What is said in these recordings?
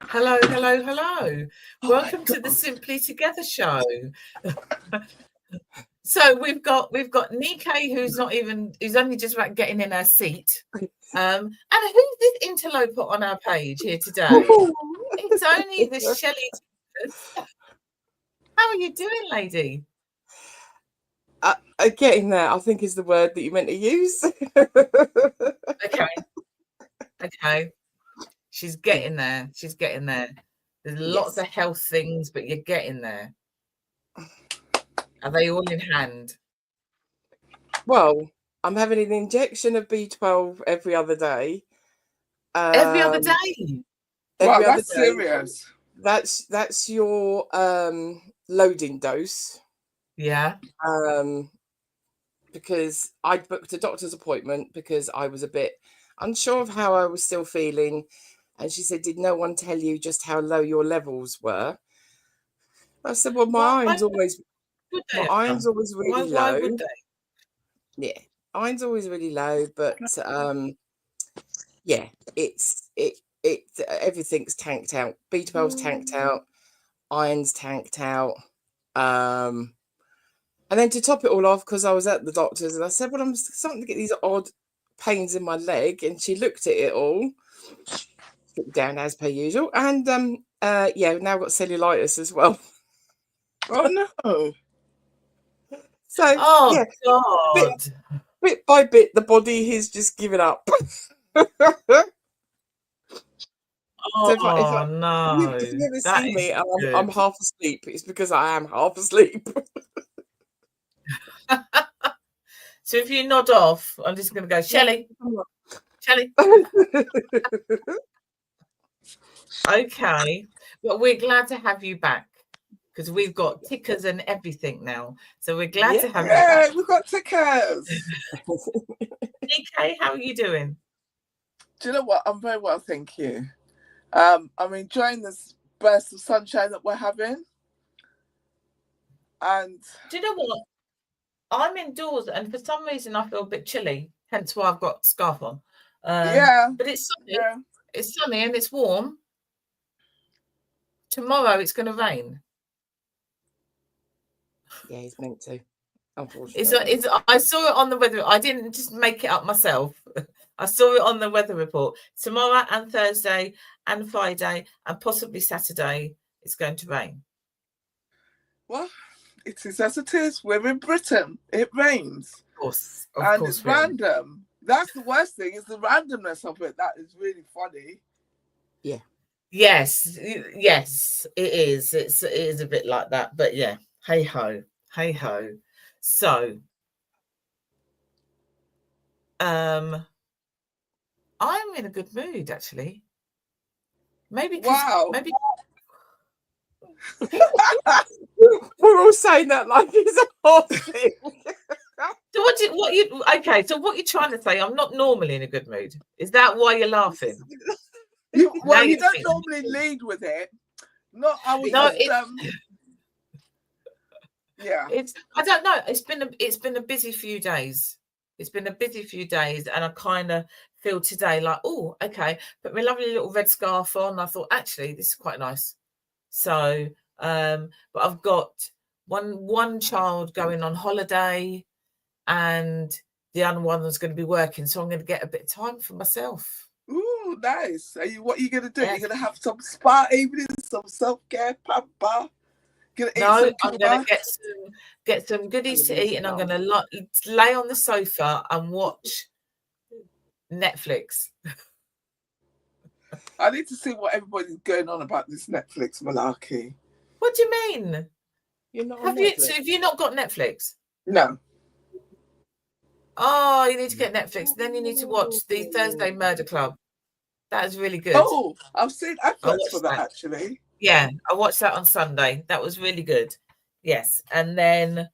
Hello, hello, hello. Welcome to the Simply Together show. So we've got Nikkei, who's only just about getting in her seat. And who's this interloper on our page here today? It's only the Shelley. How are you doing, lady? Getting there, I think, is the word that you meant to use. Okay. She's getting there. There's lots of health things, but you're getting there. Are they all in hand? Well, I'm having an injection of B12 every other day. Every other day? Every other That's day. serious. That's your loading dose. Yeah. Because I'd booked a doctor's appointment because I was a bit unsure of how I was still feeling. And she said, "Did no one tell you just how low your levels were?" I said, "Well, my iron's always really low." Why would they? Yeah, iron's always really low, but yeah, it's everything's tanked out. B12's tanked out, iron's tanked out. And then to top it all off, because I was at the doctor's and I said, "Well, I'm starting to get these odd pains in my leg," and she looked at it all, put down as per usual, and now I've got cellulitis as well. Oh no! So God. Bit by bit, the body has just given up. No! If you ever see me, I'm half asleep. It's because I am half asleep. So if you nod off, I'm just going to go, Shelley. Okay, but we're glad to have you back because we've got tickers and everything now. So we're glad to have you back. Yeah, we've got tickers. Nikkei, how are you doing? Do you know what? I'm very well, thank you. I'm enjoying this burst of sunshine that we're having. And do you know what? I'm indoors, and for some reason I feel a bit chilly. Hence why I've got a scarf on. But it's sunny. Yeah. It's sunny and it's warm. Tomorrow it's going to rain. Yeah, it's meant to. Unfortunately, I saw it on the weather. I didn't just make it up myself. I saw it on the weather report. Tomorrow and Thursday and Friday and possibly Saturday it's going to rain. Well, it is as it is. We're in Britain. It rains. Of course. It's random. That's the worst thing, is the randomness of it. That is really funny. Yeah. Yes, it is. It is a bit like that. But yeah, hey ho. So I'm in a good mood, actually. Maybe we're all saying that like it's a hot thing. So what you're trying to say? I'm not normally in a good mood. Is that why you're laughing? You don't normally lead with it. Yeah. I don't know. It's been a busy few days. And I kind of feel today like, oh, okay, put my lovely little red scarf on. I thought, actually, this is quite nice. So, but I've got one child going on holiday, and the other one was going to be working, so I'm going to get a bit of time for myself. Ooh, nice. What are you going to do? Yes. You're going to have some spa evenings, some self-care, pamper? I'm going to get some goodies to eat, and I'm going to lay on the sofa and watch Netflix. I need to see what everybody's going on about this Netflix malarkey. What do you mean? You're not have you not got Netflix? No. Oh, you need to get Netflix. Then you need to watch the Thursday Murder Club. That is really good. Oh, I've seen adverts for that actually. Yeah, I watched that on Sunday. That was really good. Yes. And then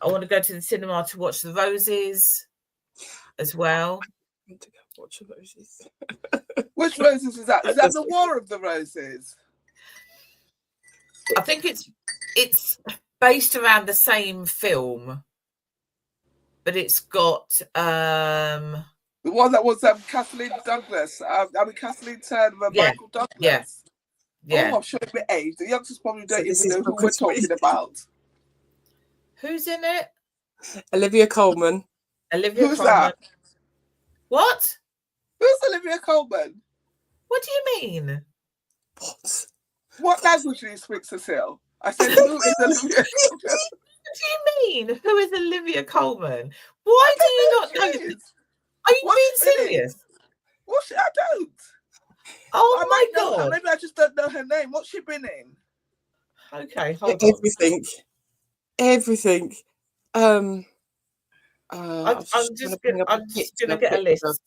I want to go to the cinema to watch The Roses as well. I need to go watch The Roses. Which Roses is that? Is that the War of the Roses? I think it's based around the same film, but it's got The one that was Kathleen Douglas. Kathleen Turner and Yeah. Michael Douglas. Yeah. Oh, I'm showing a bit age. The youngsters probably don't this even is know who Brooke we're and Sweet. talking about. Who's in it? Olivia Colman. Olivia Who's Colman. that? What? Who's Olivia Colman? What do you mean? What? What language do you speak, Cecile? I said, who is Olivia Colman? What do you mean? Who is Olivia Colman? Why do you not know? Are you being serious? What's she? I don't. Oh my know her. God. Maybe I just don't know her name. What's she been in? Okay, hold on. Everything. I'm just gonna get a list.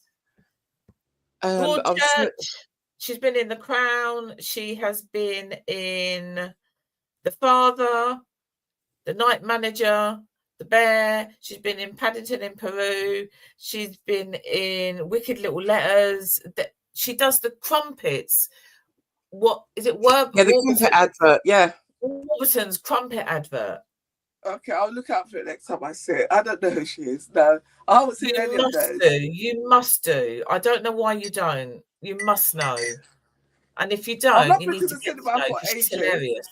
Broadchurch. She's been in The Crown. She has been in The Father, The Night Manager, The Bear. She's been in Paddington in Peru. She's been in Wicked Little Letters. She does the crumpets. What is it? The crumpet advert. Yeah. Warburton's crumpet advert. Okay, I'll look out for it next time I see it. I don't know who she is. No, I haven't seen any of those. You must do. I don't know why you don't. You must know. And if you don't, I've not you been need to to the get cinema to know, for she's ages. hilarious.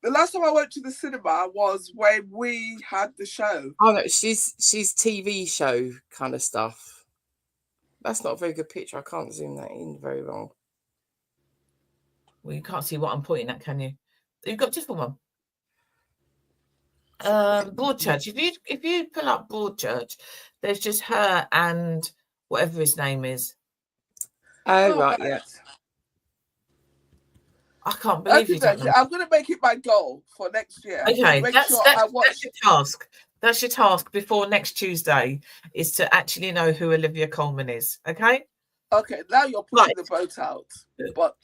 The last time I went to the cinema was when we had the show. Oh no, she's TV show kind of stuff. That's not a very good picture. I can't zoom that in very well. Well, you can't see what I'm pointing at, can you? You've got a different one. Broadchurch. If you pull up Broadchurch, there's just her and whatever his name is. Oh right, yeah. I can't believe you don't know. I'm going to make it my goal for next year. Okay, that's your task. That's your task before next Tuesday, is to actually know who Olivia Colman is. Okay. Okay, now you're putting the boat out. But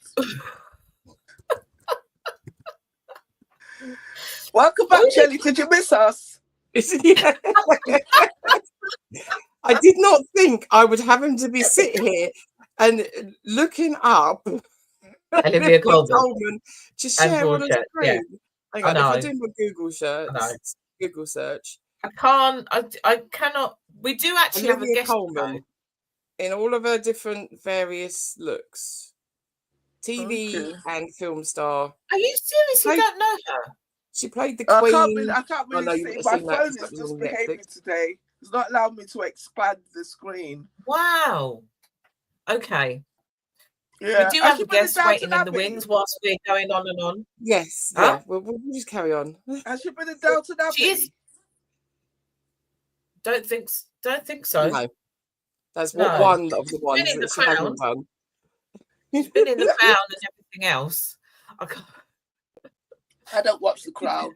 welcome back, Jelly. Did you miss us? I did not think I would have him to be sitting here and looking up Olivia Colman to share on a screen. Yeah. Hang on, if I do my Google search. I cannot. We do actually have a guest Colman in all of her different various looks. TV and film star. Are you serious? You don't know her? She played the Queen. I can't really see. My phone is just behaving today. It's not allowing me to expand the screen. Wow. Okay. Yeah. We do have a guest waiting in the wings whilst we're going on and on. Yes. Huh? Yeah. We'll just carry on. Has she been in Downton Abbey? She is. Don't think so. No. That's one of the ones that she hasn't done. She's been in The Crown and everything else. I don't watch The Crown.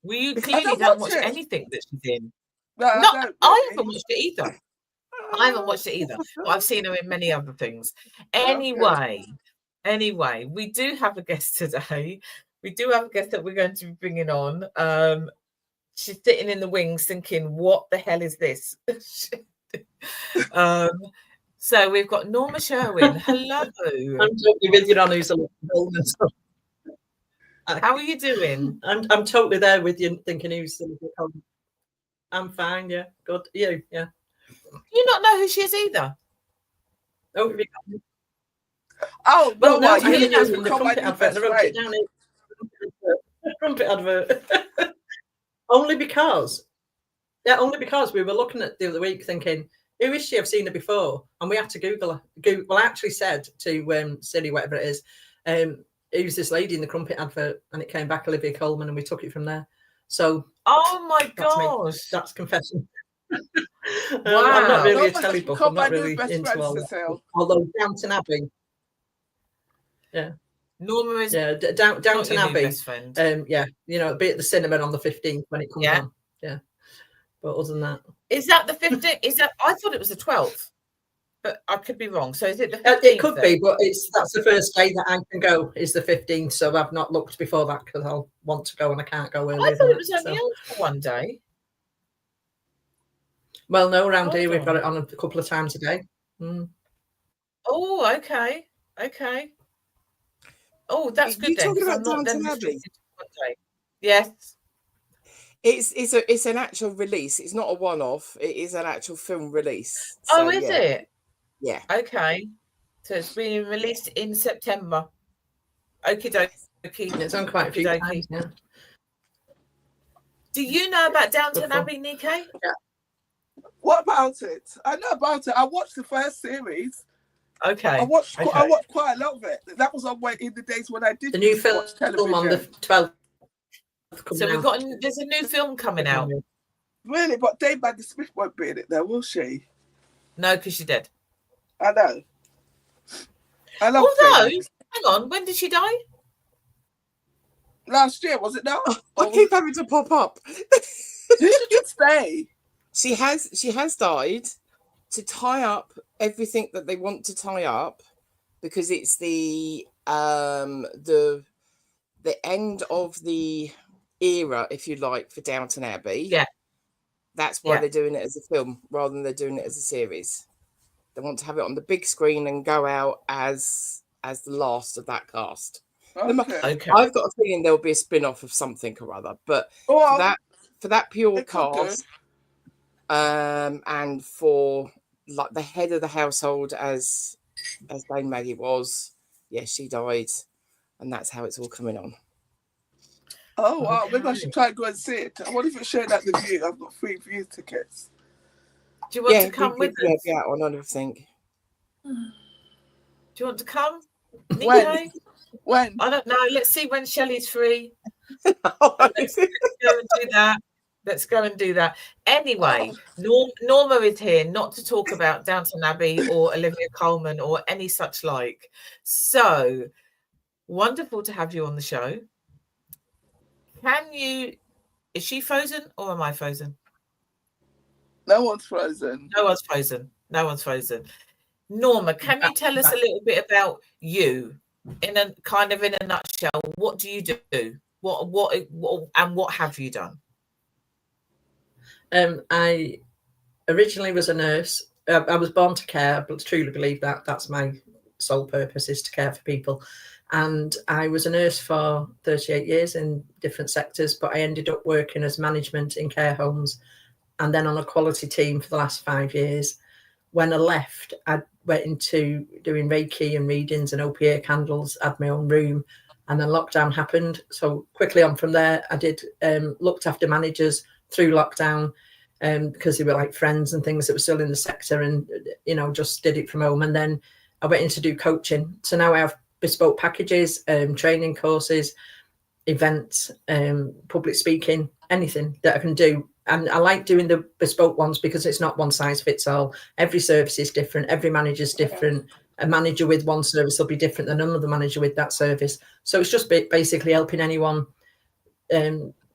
Well, you clearly don't watch anything that she's in. No, I haven't watched it either. But I've seen her in many other things. Anyway, we do have a guest today. We do have a guest that we're going to be bringing on. She's sitting in the wings thinking, what the hell is this? So we've got Norma Sherwin. Hello. I'm totally with you on who's a illness. How are you doing? I'm totally there with you, thinking who's. I'm fine. Yeah, good. You? Yeah. You not know who she is either. Oh, well, no, I you know the trumpet advert. I wrote it down. The trumpet advert. Only because we were looking at the other week, thinking, who is she? I've seen her before, and we had to Google her. Well, I actually said to Siri, whatever it is, who's this lady in the crumpet advert, and it came back Olivia Colman, and we took it from there. So, oh my gosh, that's confession. Wow. I'm not really a telly buff. I'm not really into all that. Although Downton Abbey, yeah, Norma is Downton Abbey. Yeah, be at the cinema on the 15th when it comes on. Yeah, but other than that, is that the 15th? Is that? I thought it was the 12th, but I could be wrong. So is it the 15th? It could be, but that's the first day that I can go is the 15th. So I've not looked before that because I'll want to go and I can't go earlier. I thought it was only on for one day. Well, no, around here we've got it on a couple of times a day. Mm. Oh, okay. Oh, that's good. You're talking about Downton Abbey? Yes. It's an actual release. It's not a one-off. It is an actual film release. Oh, So, is yeah, it? yeah. Okay. So it's being released in September. Okie dokie. It's on quite a few times, yeah. Do you know about Downton fun. Abbey, Nikke? Yeah. What about it? I know about it. I watched the first series. Okay. I watched quite a lot of it. That was on in the days when I did the new watch television. Film on the 12th. So there's a new film coming out. Really, but Dame Maggie Smith won't be in it though, will she? No, because she's dead. I know. I love Although, Dame. hang on, when did she die? Last year, was it not? I keep having to pop up. Did she just stay? She has died to tie up everything that they want to tie up, because it's the end of the era, if you like, for Downton Abbey. Yeah. That's why they're doing it as a film rather than they're doing it as a series. They want to have it on the big screen and go out as the last of that cast. Okay. I've got a feeling there'll be a spin-off of something or other, but for that pure cast, and for like the head of the household as Dame Maggie was, she died, and that's how it's all coming on. Oh wow, maybe I should try and go and see it. I wonder if it's showing at the View. I've got free View tickets. Do you want to come with us? Yeah, on everything. Do you want to come, Nikke? When? I don't know. Let's see when Shelley's free. Let's go and do that. Let's go and do that. Anyway, Norma is here not to talk about Downton Abbey or Olivia Colman or any such like. So wonderful to have you on the show. Is she frozen or am I frozen? No one's frozen. No one's frozen. No one's frozen. Norma, can you tell us a little bit about you in a nutshell? What do you do? What have you done? I originally was a nurse. I was born to care, but truly believe that that's my sole purpose, is to care for people. And I was a nurse for 38 years in different sectors, but I ended up working as management in care homes and then on a quality team for the last 5 years. When I left, I went into doing Reiki and readings and OPA candles, had my own room, and then lockdown happened. So quickly on from there, I did looked after managers through lockdown because they were like friends and things that were still in the sector, and just did it from home. And then I went in to do coaching. So now I have bespoke packages, training courses, events, public speaking, anything that I can do. And I like doing the bespoke ones because it's not one size fits all. Every service is different. Every manager is different. A manager with one service will be different than another manager with that service. So it's just basically helping anyone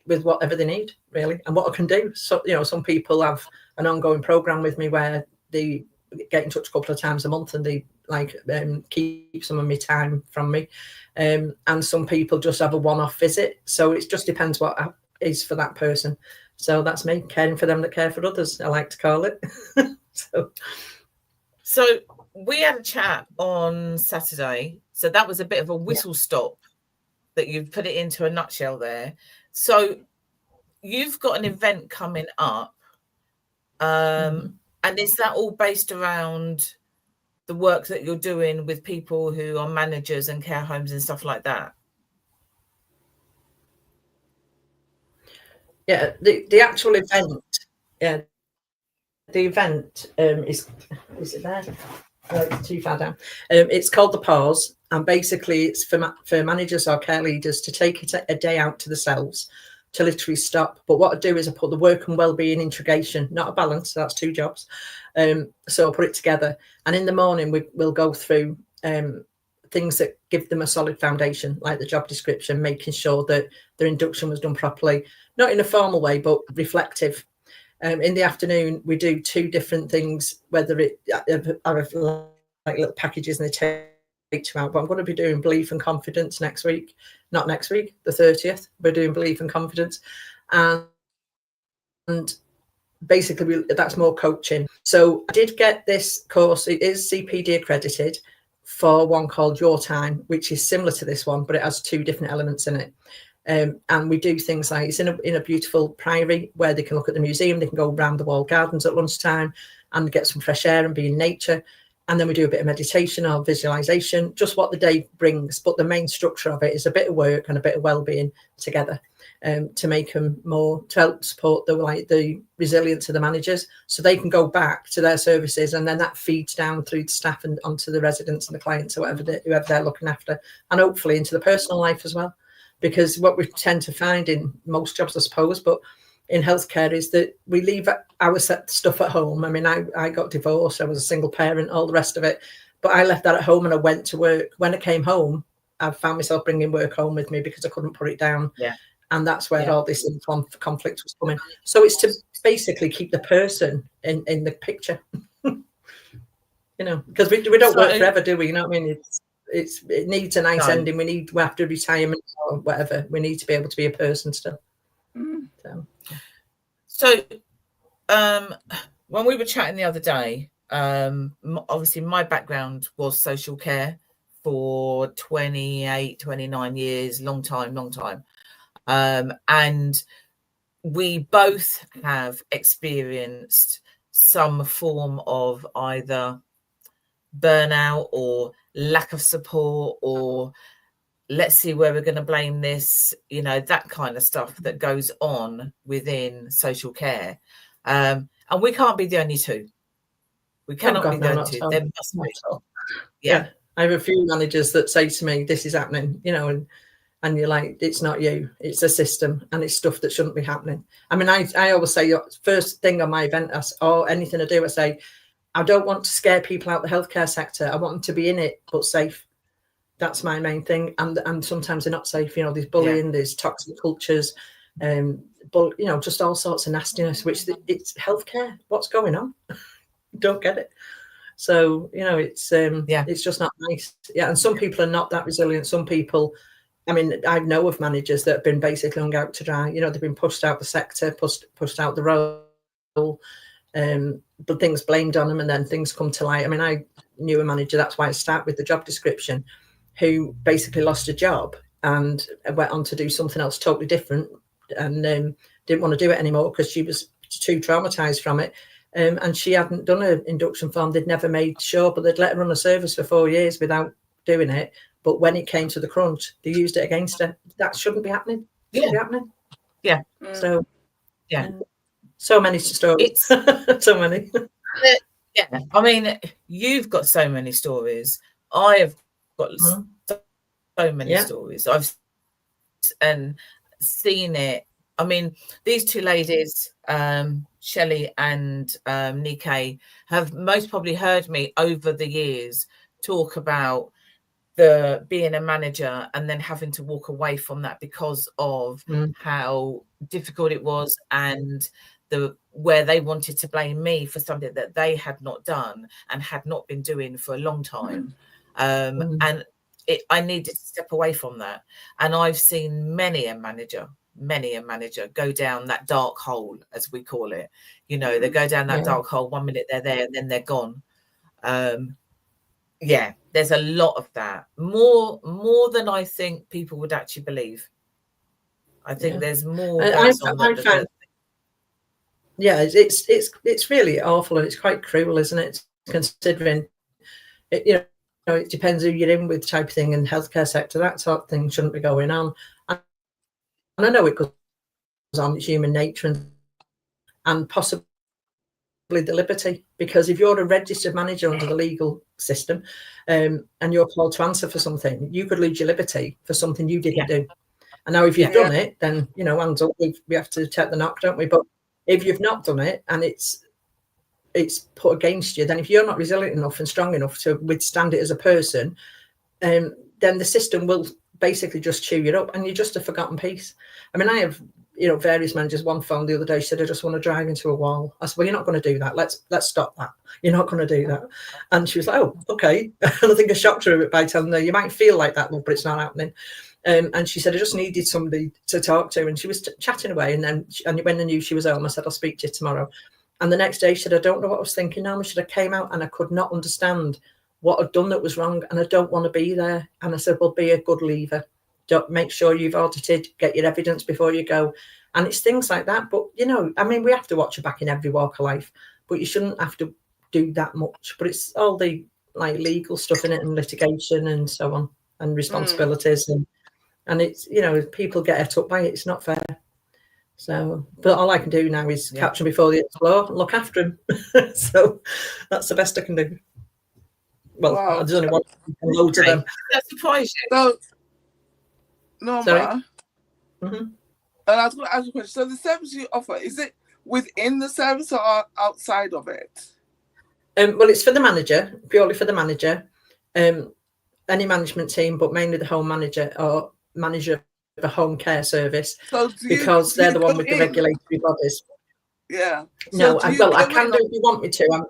with whatever they need, really, and what I can do. So, some people have an ongoing program with me where they get in touch a couple of times a month and they keep some of my time from me. And some people just have a one-off visit. So it just depends what is for that person. So that's me, caring for them that care for others, I like to call it. So we had a chat on Saturday. So that was a bit of a whistle stop that you've put it into a nutshell there. So you've got an event coming up. And is that all based around the work that you're doing with people who are managers and care homes and stuff like that? Yeah, the actual event, the event is it there? No, it's too far down. It's called The Pause, and basically it's for managers or care leaders to take a day out to themselves to literally stop. But what I do is I put the work and wellbeing integration, not a balance, so that's 2 jobs. So I'll put it together, and in the morning we'll go through things that give them a solid foundation, like the job description, making sure that their induction was done properly, not in a formal way, but reflective. In the afternoon, we do 2 different things, whether it are like little packages and they take 2 out. But I'm going to be doing belief and confidence next week. Not next week, the 30th. We're doing belief and confidence. And basically, that's more coaching. So I did get this course. It is CPD accredited for one called Your Time, which is similar to this one, but it has 2 different elements in it. And we do things like, it's in a beautiful priory where they can look at the museum, they can go around the walled gardens at lunchtime and get some fresh air and be in nature. And then we do a bit of meditation or visualization, just what the day brings. But the main structure of it is a bit of work and a bit of well-being together, to make them more, to help support the resilience of the managers, so they can go back to their services, and then that feeds down through the staff and onto the residents and the clients or whoever they're looking after, and hopefully into the personal life as well. Because what we tend to find in most jobs, I suppose, but in healthcare, is that we leave our stuff at home. I mean, I got divorced, I was a single parent, all the rest of it, but I left that at home and I went to work. When I came home, I found myself bringing work home with me because I couldn't put it down. Yeah. And that's where all this conflict was coming. So it's to basically keep the person in the picture, because we don't work forever, do we? You know what I mean? It needs a nice ending. We after retirement or whatever, we need to be able to be a person still. So when we were chatting the other day, obviously my background was social care for 28, 29 years, long time. And we both have experienced some form of either burnout or lack of support, or let's see where we're going to blame this, that kind of stuff that goes on within social care. And we can't be the only two. We cannot be the only two. There must be. Yeah. I have a few managers that say to me, this is happening, and you're like, it's not you, it's a system, and it's stuff that shouldn't be happening. I mean, I always say, first thing on my event or anything I do, I say, I don't want to scare people out the healthcare sector. I want them to be in it, but safe. That's my main thing. And sometimes they're not safe. There's bullying, there's toxic cultures, but just all sorts of nastiness, which it's healthcare. What's going on? Don't get it. So, it's just not nice. Yeah. And some people are not that resilient. Some people, I mean, I know of managers that have been basically hung out to dry. They've been pushed out the sector, pushed out the role, but things blamed on them, and then things come to light. I mean, I knew a manager, that's why I start with the job description, who basically lost a job and went on to do something else totally different, and didn't want to do it anymore because she was too traumatized from it. And she hadn't done an induction form. They'd never made sure, but they'd let her run a service for 4 years without doing it. But when it came to the crunch, they used it against her. That shouldn't be happening. Shouldn't be happening. Yeah. So, so many stories. So many. Yeah. I mean, you've got so many stories. I have got so many stories. I've seen it. I mean, these two ladies, Shelley and Nikkei, have most probably heard me over the years talk about being a manager and then having to walk away from that because of how difficult it was, and where they wanted to blame me for something that they had not done and had not been doing for a long time. And I needed to step away from that. And I've seen many a manager go down that dark hole, as we call it. They go down that dark hole. 1 minute they're there and then they're gone. There's a lot of that, more than I think people would actually believe. I think there's more. It's really awful, and it's quite cruel, isn't it? Considering it, it depends who you're in with, type of thing, and healthcare sector, that sort of thing shouldn't be going on. And I know it goes on, it's human nature and possibly the liberty, because if you're a registered manager under the legal system, and you're called to answer for something, you could lose your liberty for something you didn't do. And now if you've done it, then hands up, we have to take the knock, don't we? But if you've not done it and it's put against you, then if you're not resilient enough and strong enough to withstand it as a person, then the system will basically just chew you up, and you're just a forgotten piece. I mean, I have various managers. One phone the other day said, I just want to drive into a wall. I said, well, you're not going to do that. Let's stop that. You're not going to do that. And she was like, oh, okay. And I think I shocked her a bit by telling her, you might feel like that, love, but it's not happening. And she said, I just needed somebody to talk to. And she was chatting away. And then when I knew she was home, I said, I'll speak to you tomorrow. And the next day she said, I don't know what I was thinking now. She said, I came out and I could not understand what I'd done that was wrong, and I don't want to be there. And I said, well, be a good leaver. Don't make sure you've audited, get your evidence before you go. And it's things like that. But, you know, I mean, we have to watch your back in every walk of life, but you shouldn't have to do that much. But it's all the like legal stuff in it and litigation and so on and responsibilities. And it's, you know, people get it up by it. It's not fair. So, but all I can do now is catch them before they explode and look after them. So that's the best I can do. Well, Wow. there's only one load of them. That surprised you. So, Norma, Mm-hmm. and I was going to ask you a question. So the service you offer, is it within the service or outside of it? Well, it's for the manager, purely for the manager. Any management team, but mainly the home manager or manager of a home care service, So because they're the one with the regulatory bodies. Yeah. No, I can do if you want me to.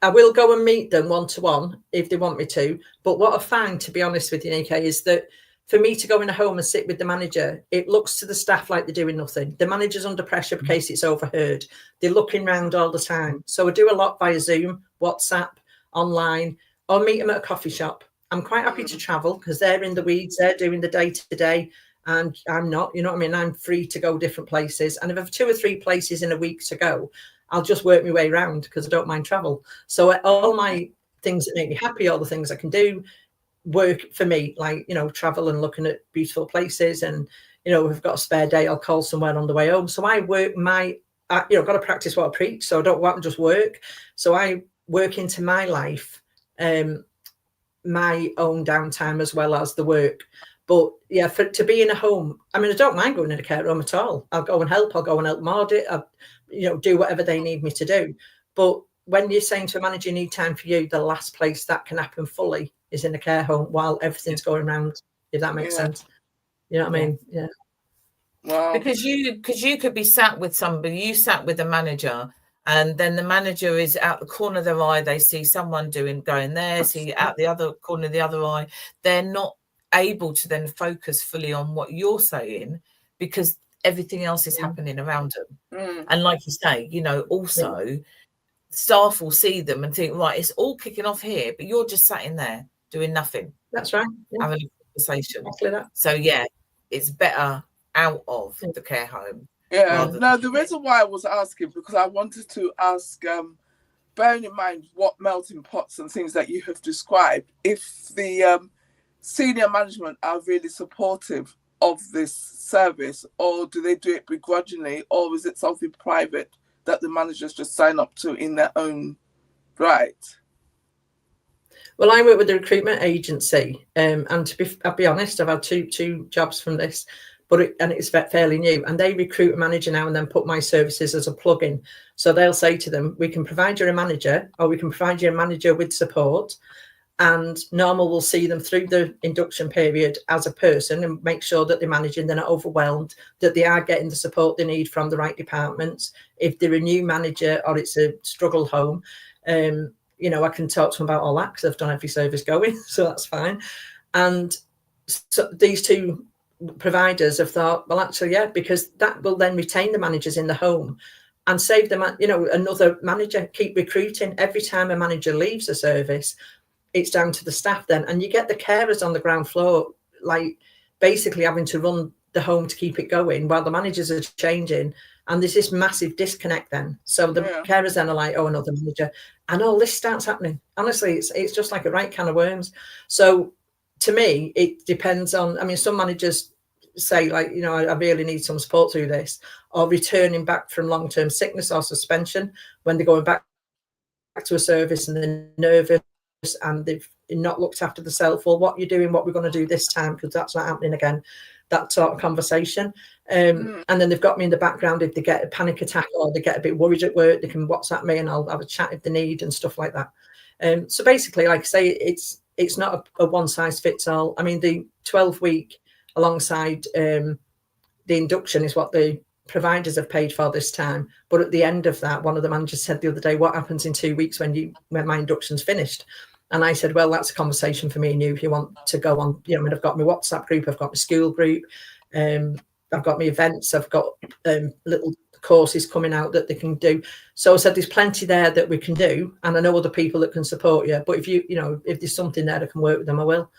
I will go and meet them one-to-one if they want me to. But what I find, to be honest with you, Nika, is that for me to go in a home and sit with the manager, it looks to the staff like they're doing nothing. The manager's under pressure in case it's overheard. They're looking around all the time. So I do a lot via Zoom, WhatsApp, online, or meet them at a coffee shop. I'm quite happy to travel because they're in the weeds, they're doing the day-to-day, and I'm not, you know what I mean? I'm free to go different places. And if I have 2 or 3 places in a week to go, I'll just work my way around because I don't mind travel. So all my things that make me happy, all the things I can do, work for me, like, you know, travel and looking at beautiful places. And, you know, if I've got a spare day, I'll call somewhere on the way home. So I work you know, I've got to practice what I preach. So I don't want to just work. So I work into my life, my own downtime as well as the work. But yeah, to be in a home, I mean, I don't mind going in a care home at all. I'll go and help. I'll go and help them audit. You know, do whatever they need me to do. But when you're saying to a manager, you need time for you, the last place that can happen fully is in a care home while everything's going around, if that makes sense. You know what I mean? Yeah. Wow. Because you could be sat with somebody, you sat with a manager, and then the manager is out the corner of their eye, they see someone going there, see out the other corner of the other eye. They're not able to then focus fully on what you're saying because everything else is happening around them. And like you say, you know, also staff will see them and think, right, it's all kicking off here, but you're just sat in there doing nothing. That's right. Having a conversation. Exactly that. So yeah, it's better out of the care home. Yeah. No, the reason why I was asking, because I wanted to ask, bearing in mind what melting pots and things that you have described, if the senior management are really supportive of this service, or do they do it begrudgingly, or is it something private that the managers just sign up to in their own right? Well, I work with a recruitment agency, and I'll be honest, I've had two jobs from this, and it's fairly new. And they recruit a manager now and then put my services as a plug-in. So they'll say to them, we can provide you a manager, or we can provide you a manager with support. And Norma will see them through the induction period as a person and make sure that they're managing, they're not overwhelmed, that they are getting the support they need from the right departments. If they're a new manager or it's a struggle home, you know, I can talk to them about all that because I've done every service going, so that's fine. And so these two providers have thought, well, actually, yeah, because that will then retain the managers in the home and save them, you know, another manager, keep recruiting. Every time a manager leaves a service, it's down to the staff then. And you get the carers on the ground floor, like basically having to run the home to keep it going while the managers are changing. And there's this massive disconnect then. So the carers then are like, oh, another manager. And all this starts happening. Honestly, it's just like a right can of worms. So to me, it depends on, I mean, some managers say like, you know, I really need some support through this, or returning back from long-term sickness or suspension when they're going back to a service and they're nervous and they've not looked after themselves. Well, what you're doing, what we're going to do this time, because that's not happening again. That sort of conversation. And then they've got me in the background. If they get a panic attack or they get a bit worried at work, they can WhatsApp me and I'll have a chat if they need and stuff like that. So basically, like I say, it's not a one size fits all. I mean, the 12-week alongside the induction is what the providers have paid for this time. But at the end of that, one of the managers said the other day, what happens in 2 weeks when my induction's finished? And I said, well, that's a conversation for me and you if you want to go on. You know, I mean, I've got my WhatsApp group, I've got my school group, I've got my events, I've got little courses coming out that they can do. So I said, there's plenty there that we can do. And I know other people that can support you. But if if there's something there that can work with them, I will.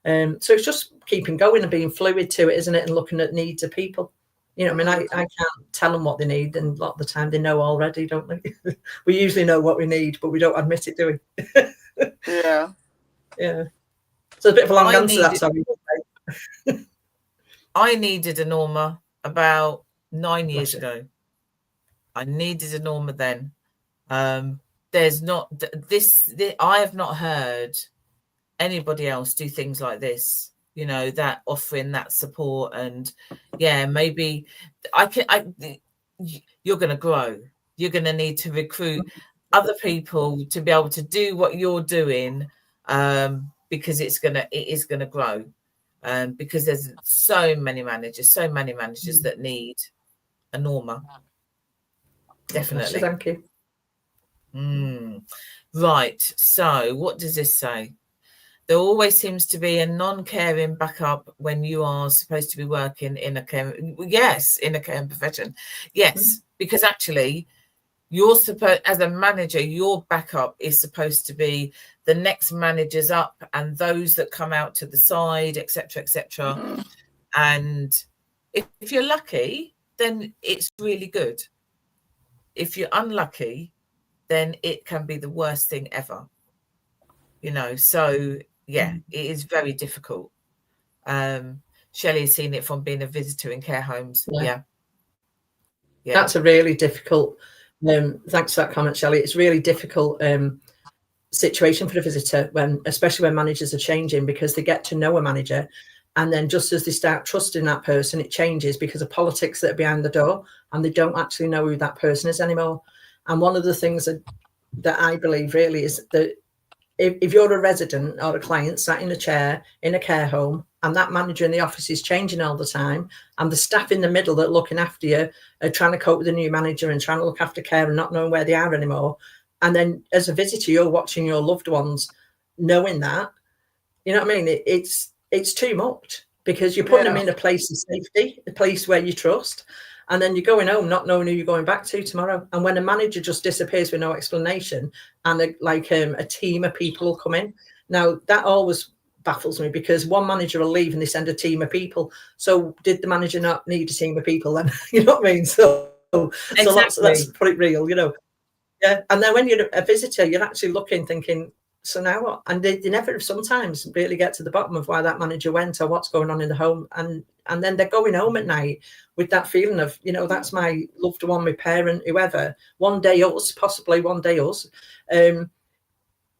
So it's just keeping going and being fluid to it, isn't it? And looking at needs of people. You know, I mean, I can't tell them what they need, and a lot of the time they know already, don't they? We usually know what we need, but we don't admit it, do we? Yeah. Yeah. So a bit of a long answer, that's sorry. I needed a Norma about 9 years ago. I needed a Norma then. There's not this. I have not heard anybody else do things like this. You know, that offering that support, and yeah, maybe you're going to grow. You're going to need to recruit other people to be able to do what you're doing, because it is going to grow. Because there's so many managers that need a Norma. Definitely. Thank you. Right. So what does this say? There always seems to be a non-caring backup when you are supposed to be working in a caring profession. Yes, because actually you're supposed, as a manager, your backup is supposed to be the next managers up and those that come out to the side, etc., etc. And if you're lucky, then it's really good. If you're unlucky, then it can be the worst thing ever. You know, so yeah, it is very difficult. Shelley has seen it from being a visitor in care homes. Yeah. That's a really difficult. Thanks for that comment, Shelley. It's really difficult situation for a visitor, especially when managers are changing, because they get to know a manager, and then just as they start trusting that person, it changes because of politics that are behind the door, and they don't actually know who that person is anymore. And one of the things that I believe really is that if you're a resident or a client sat in a chair in a care home, and that manager in the office is changing all the time, and the staff in the middle that are looking after you are trying to cope with the new manager and trying to look after care and not knowing where they are anymore, and then as a visitor you're watching your loved ones knowing that, you know what I mean, it's too much, because you're putting them in a place of safety, a place where you trust, and then you're going home not knowing who you're going back to tomorrow. And when a manager just disappears with no explanation, and a team of people will come in, now that always baffles me, because one manager will leave and they send a team of people. So did the manager not need a team of people then? You know what I mean? So let's put it real, you know. Yeah. And then when you're a visitor, you're actually looking, thinking, so now what? And they never sometimes really get to the bottom of why that manager went or what's going on in the home. And then they're going home at night with that feeling of, you know, that's my loved one, my parent, whoever, possibly one day us,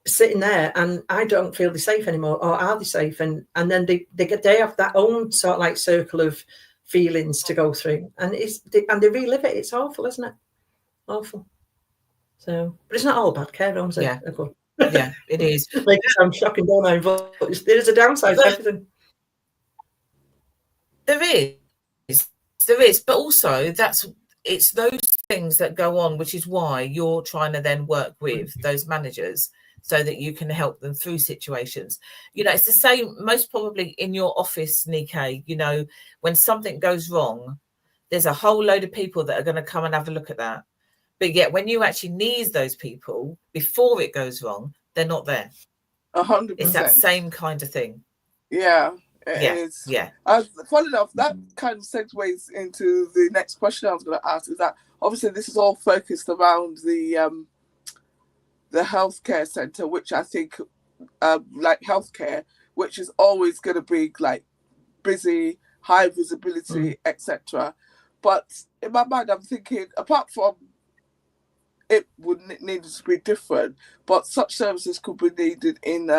sitting there, and I don't feel they're safe anymore, or are they safe? And then they have that own sort of like circle of feelings to go through, and they relive it. It's awful, isn't it? Awful. So, but it's not all bad care homes. Yeah. Yeah, it is. Like, I'm shocking, don't I? But there's a downside to everything. There is, but also it's those things that go on, which is why you're trying to then work with those managers so that you can help them through situations. You know, it's the same most probably in your office, Nikkei. You know, when something goes wrong, there's a whole load of people that are going to come and have a look at that. But yet when you actually need those people before it goes wrong, they're not there. 100%. It's that same kind of thing. Yeah, it is. Yeah. Funny enough, that kind of segues into the next question I was going to ask, is that obviously this is all focused around the healthcare centre, which I think, like healthcare, which is always going to be like busy, high visibility, etc. But in my mind, I'm thinking, apart from it would need to be different, but such services could be needed in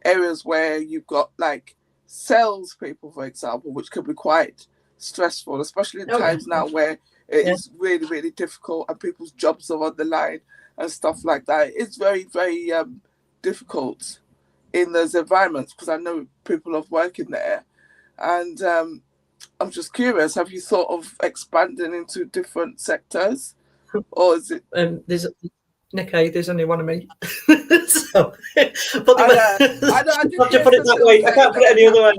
areas where you've got like salespeople, for example, which could be quite stressful, especially in times now where it is really, really difficult and people's jobs are on the line and stuff like that. It's very, very difficult in those environments, because I know people are working there. And I'm just curious, have you thought of expanding into different sectors? Or is it? There's only one of me. So, I know, put it that way. I can't put it any other way.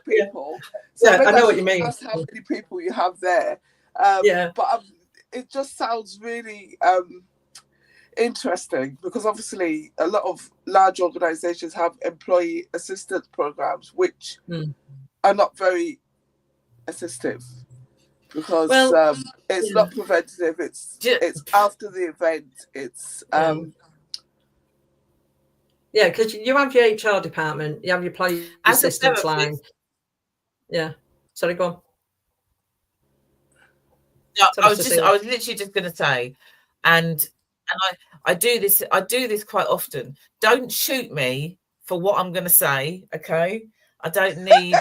People. So I know what you mean. That's how many people you have there. But it just sounds really. interesting because obviously a lot of large organizations have employee assistance programs which are not very assistive because it's not preventative, it's after the event, it's because you have your HR department, you have your employee assistance line. Sorry, go on. No, I was literally just going to say, and I do this quite often. Don't shoot me for what I'm going to say, okay? I don't need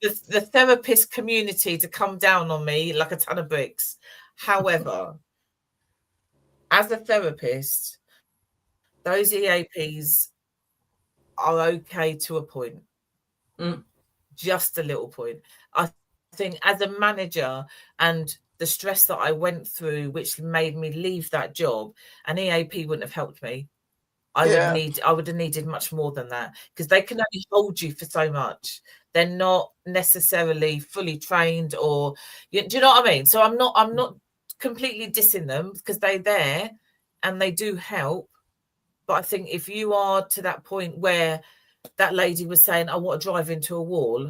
the therapist community to come down on me like a ton of bricks. However, as a therapist, those EAPs are okay to a point. Just a little point. I think as a manager and the stress that I went through, which made me leave that job, an EAP wouldn't have helped me. I would have needed much more than that because they can only hold you for so much. They're not necessarily fully trained, or do you know what I mean? So I'm not completely dissing them because they're there and they do help. But I think if you are to that point where that lady was saying, I want to drive into a wall,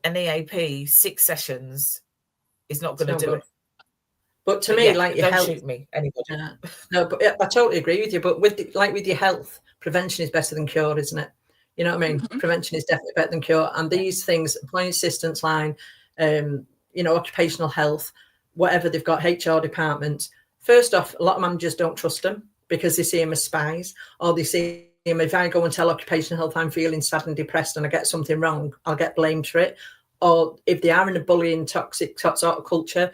an EAP, 6 sessions is not going to do it. But to me, like your don't health, shoot me, anybody. No, but I totally agree with you. But with your health, prevention is better than cure, isn't it? You know what I mean? Prevention is definitely better than cure. And these things, employee assistance line, occupational health, whatever they've got, HR departments. First off, a lot of managers don't trust them because they see them as spies, or they see them, if I go and tell occupational health I'm feeling sad and depressed and I get something wrong, I'll get blamed for it. Or if they are in a bullying, toxic sort of culture,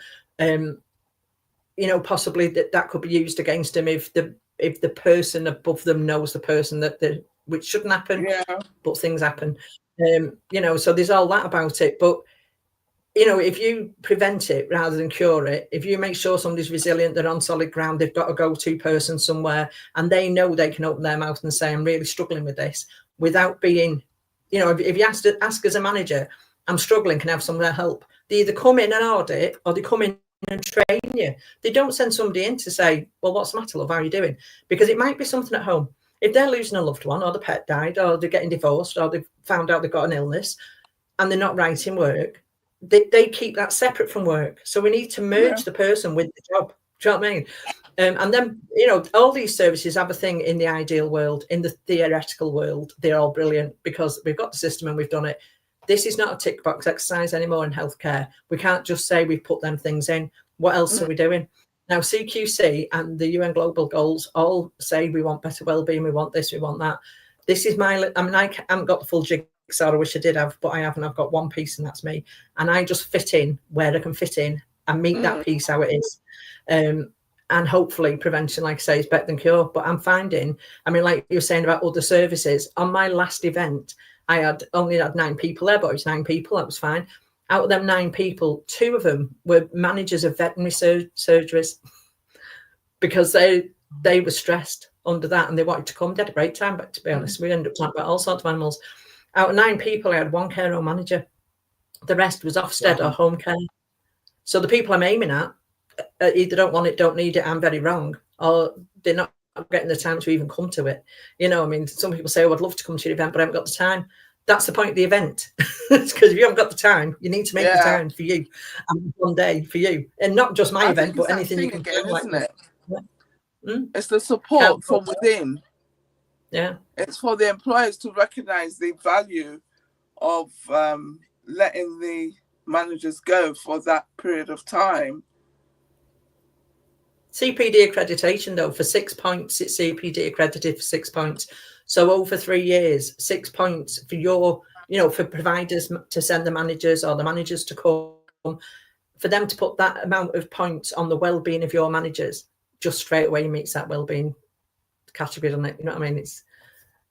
possibly that could be used against them if the person above them knows the person which shouldn't happen, but things happen. So there's all that about it. But if you prevent it rather than cure it, if you make sure somebody's resilient, they're on solid ground, they've got a go-to person somewhere, and they know they can open their mouth and say, I'm really struggling with this, without being, if you ask as a manager, I'm struggling, can I have some of their help? They either come in and audit, or they come in and train you. They don't send somebody in to say, well, what's the matter, love? How are you doing? Because it might be something at home. If they're losing a loved one, or the pet died, or they're getting divorced, or they've found out they've got an illness and they're not right in work, they keep that separate from work. So we need to merge the person with the job. Do you know what I mean? And then, all these services have a thing in the ideal world. In the theoretical world, they're all brilliant because we've got the system and we've done it. This is not a tick box exercise anymore in healthcare. We can't just say we've put them things in. What else are we doing? Now, CQC and the UN Global Goals all say we want better wellbeing, we want this, we want that. This is I haven't got the full jigsaw, I wish I did have, but I haven't. I've got one piece and that's me. And I just fit in where I can fit in and meet that piece how it is. And hopefully prevention, like I say, is better than cure. But I'm finding, like you were saying about other services, on my last event, I only had 9 people there, but it was 9 people, that was fine. Out of them 9 people, 2 of them were managers of veterinary surgeries because they were stressed under that and they wanted to come. They had a great time, but to be honest, we ended up talking about all sorts of animals. Out of 9 people, I had 1 care home manager. The rest was Ofsted or home care. So the people I'm aiming at either don't want it, don't need it, I'm very wrong, or they're not getting the time to even come to it. Some people say, I'd love to come to your event, but I haven't got the time. That's the point of the event. It's because if you haven't got the time, you need to make the time for you and one day for you, and not just my event, but anything you can do. Isn't it? It's the support from within. Yeah, it's for the employers to recognize the value of letting the managers go for that period of time. CPD accreditation, though, for 6 points, it's CPD accredited for 6 points. So over 3 years, 6 points for for providers to send the managers or the managers to come, for them to put that amount of points on the well-being of your managers, just straight away meets that well-being category, doesn't it? You know what I mean? It's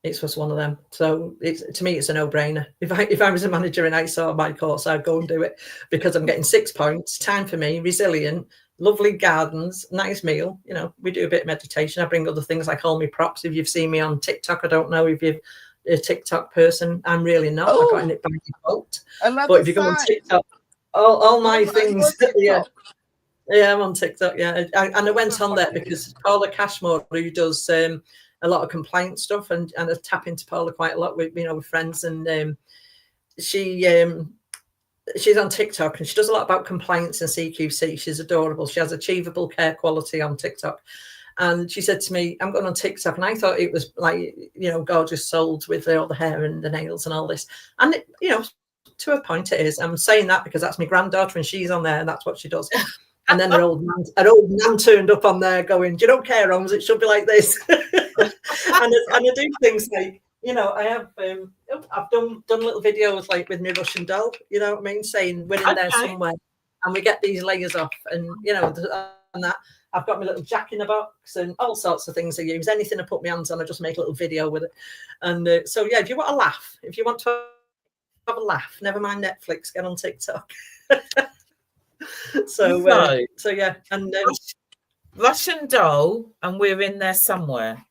just one of them. So to me, it's a no-brainer. If I was a manager and I saw my course, I'd go and do it because I'm getting 6 points, time for me, resilient, lovely gardens, nice meal. We do a bit of meditation. I bring other things like all my props. If you've seen me on TikTok, I don't know if you're a TikTok person. I'm really not. I got in it by default. But if you go on TikTok, all my things, Yeah, I'm on TikTok. Yeah, and I went on there because Paula Cashmore, who does a lot of compliance stuff, and I tap into Paula quite a lot with with friends, and she's on TikTok and she does a lot about compliance and CQC. She's adorable. She has achievable care quality on TikTok. And she said to me, I'm going on TikTok. And I thought it was like, gorgeous souls with all the hair and the nails and all this. And, to a point it is. I'm saying that because that's my granddaughter and she's on there and that's what she does. And then an old man turned up on there going, do you don't care, Holmes? It should be like this. and I do things like, I have, I've done little videos like with my Russian doll, you know what I mean? Saying we're in there somewhere and we get these layers off and, and that. I've got my little jack in the box and all sorts of things I use. Anything I put my hands on, I just make a little video with it. And so, yeah, if you want to laugh, if you want to have a laugh, never mind Netflix, get on TikTok. So yeah. And Russian doll, and we're in there somewhere.